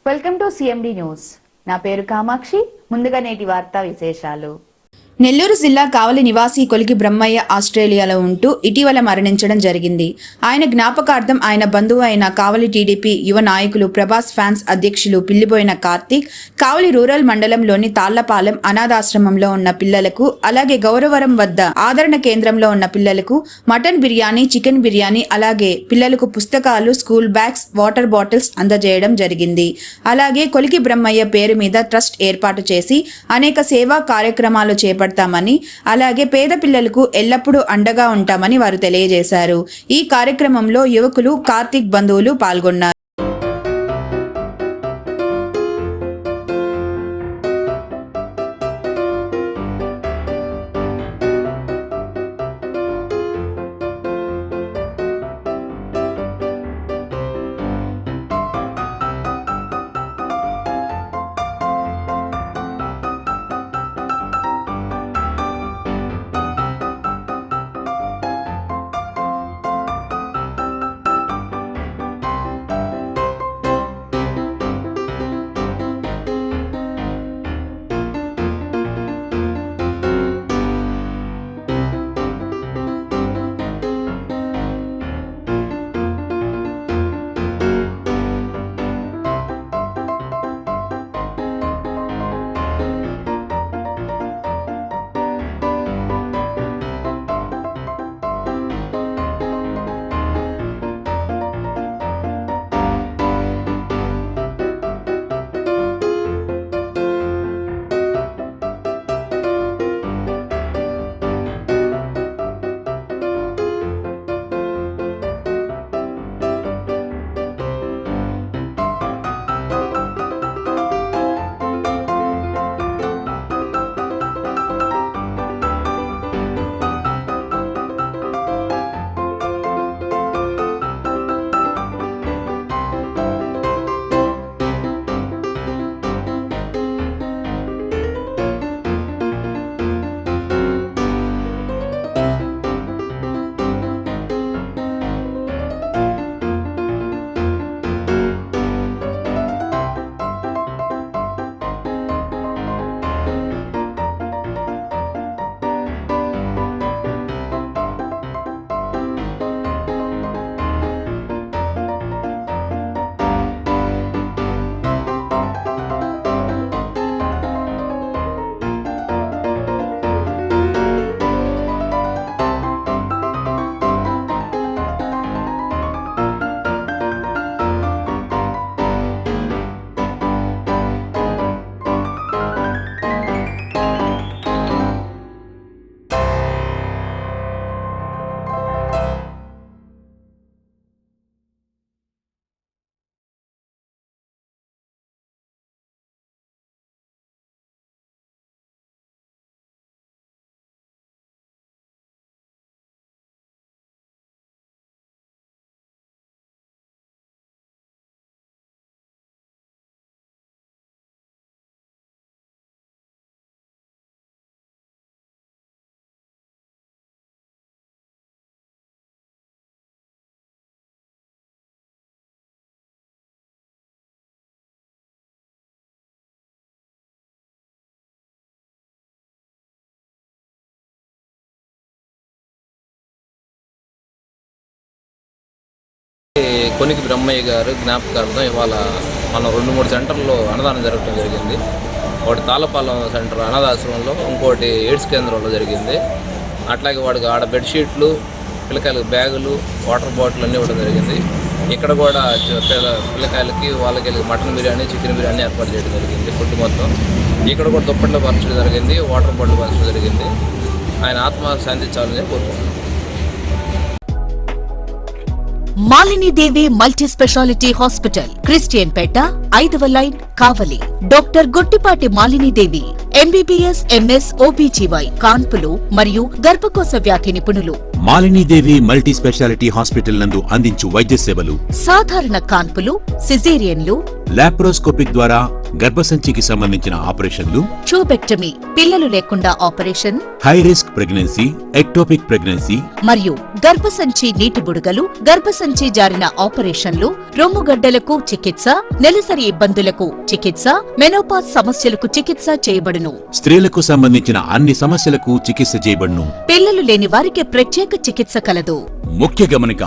Welcome to CMD news. నా పేరు కామాక్షి. ముందుగా నేటి వార్తా విశేషాలు. నెల్లూరు జిల్లా కావలి నివాసి కొలికి బ్రహ్మయ్య ఆస్ట్రేలియాలో ఉంటూ ఇటీవల మరణించడం జరిగింది. ఆయన జ్ఞాపకార్థం ఆయన బంధువు అయిన కావలి టీడీపీ యువ నాయకులు ప్రభాస్ ఫ్యాన్స్ అధ్యక్షులు పిల్లిబోయిన కార్తీక్ కావలి రూరల్ మండలంలోని తాళ్లపాలెం అనాథాశ్రమంలో ఉన్న పిల్లలకు, అలాగే గౌరవరం వద్ద ఆదరణ కేంద్రంలో ఉన్న పిల్లలకు మటన్ బిర్యానీ, చికెన్ బిర్యానీ, అలాగే పిల్లలకు పుస్తకాలు, స్కూల్ బ్యాగ్స్, వాటర్ బాటిల్స్ అందజేయడం జరిగింది. అలాగే కొలికి బ్రహ్మయ్య పేరు మీద ట్రస్ట్ ఏర్పాటు చేసి అనేక సేవా కార్యక్రమాలు చేపట్టారు. అలాగే పేద పిల్లలకు ఎల్లప్పుడూ అండగా ఉంటామని వారు తెలియజేశారు. ఈ కార్యక్రమంలో యువకులు, కార్తీక్ బంధువులు పాల్గొన్నారు. కొలికి బ్రహ్మయ్య గారు జ్ఞాపకార్థం ఇవాళ మనం 2-3 సెంటర్లో అన్నదానం జరగడం జరిగింది. ఒకటి తాళ్లపాలెం సెంటర్ అనాథాశ్రమంలో, ఇంకోటి ఎయిడ్స్ కేంద్రంలో జరిగింది. అట్లాగే వాడికి ఆడ బెడ్షీట్లు, పిల్లకాయలకు బ్యాగులు, వాటర్ బాటిల్ అన్నీ ఇవ్వడం జరిగింది. ఇక్కడ కూడా పిల్లకాయలకి వాళ్ళకి మటన్ బిర్యానీ, చికెన్ బిర్యానీ ఏర్పాటు చేయడం జరిగింది. ఫుడ్ మొత్తం ఇక్కడ కూడా దుప్పట్లు పంచడం జరిగింది, వాటర్ బాటిల్ పంచడం జరిగింది. ఆయన ఆత్మ శాంతించాలని కోరుకుంటున్నాం. మాలిని దేవి multi speciality hospital, Christian Peta, 5వ లైన్, కావలి. డాక్టర్ గుట్టిపాటి మాలిని దేవి, ఎంబీబీఎస్, ఎంఎస్, ఓబీజీవై, కాన్పులు మరియు గర్భకోశ వ్యాధి నిపుణులు. మాలిని దేవి మల్టీ స్పెషాలిటీ హాస్పిటల్ నందు అందించు వైద్య సేవలు: సాధారణ కాన్పులు, సిజేరియన్లు, లాప్రోస్కోపిక్ ద్వారా గర్భసంచికి సంబంధించిన ఆపరేషన్లు, ట్యూబెక్టమీ పిల్లలు లేకుండా operation, high risk pregnancy, ectopic pregnancy మరియు గర్భసంచి నీటి బుడగలు, గర్భసంచి జారిన ఆపరేషన్లు, రొమ్ముగడ్డలకు చికిత్స, నెలసరి ఇబ్బందులకు చికిత్స, మెనోపాజ్ సమస్యలకు చికిత్స చేయబడును. స్త్రీలకు సంబంధించిన అన్ని సమస్యలకు చికిత్స చేయబడును. పిల్లలు లేని వారికి ప్రత్యేక చికిత్స కలదు. ముఖ్య గమనిక,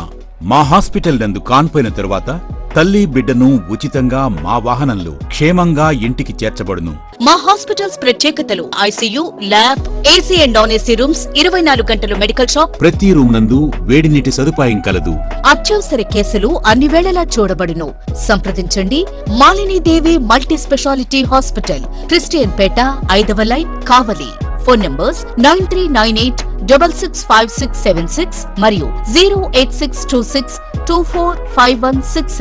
మా హాస్పిటల్ నందు కాన్పోయిన తరువాత తల్లి బిడ్డను ఉచితంగా మా వాహనంలో క్షేమంగా ఇంటికి చేర్చబడును. మా హాస్పిటల్స్ ప్రత్యేకతలు: ICU, lab, AC and non AC rooms, 24 గంటలు మెడికల్ షాప్, ప్రతి రూమ్ నందు వేడి నీటి సదుపాయం కలదు. అత్యవసర కేసులు అన్ని వేళలా చూడబడును. సంప్రదించండి Malinidevi multi speciality hospital, Christian Peta, 5వ లైన్, కావలి. ఫోన్ నంబర్స్ 9398665676 మరియు 08626245166.